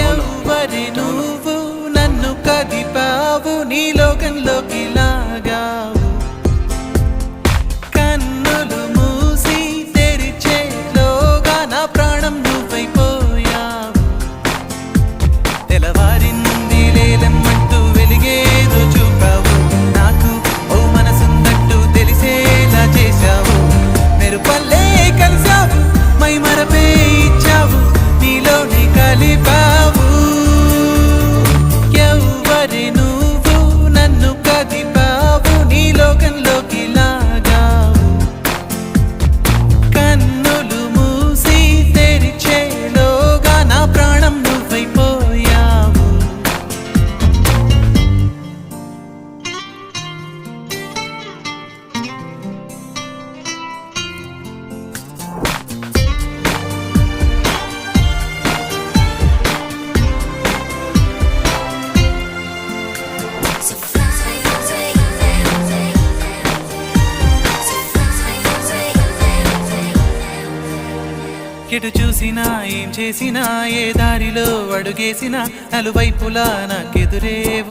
ఎవరి నువ్వు నన్ను కదిపావు నీ లోకంలోకి లాగావు కన్నులు మూసి తెరిచేలోగా నా ప్రాణం నువ్వైపోయావు తెల్లవారింది లేదమ్మంటూ వెలిగేదో చూపావు నాకు ఓ మనసున్నట్టు తెలిసేలా చేశావు మెరుపల్లే కలిసావు మై మరపే ఇచ్చావు నీలోని కలిపావు ఎవరి నువ్వు నన్ను కదిపావు నీ లోకంలోకి లాగావు కన్నులు మూసి తెరిచేలోగా నా ప్రాణం నువ్వైపోయావు ఎటు చూసినా ఏం చేసినా ఏ దారిలో అడుగేసినా నలువైపులా నాకెదురే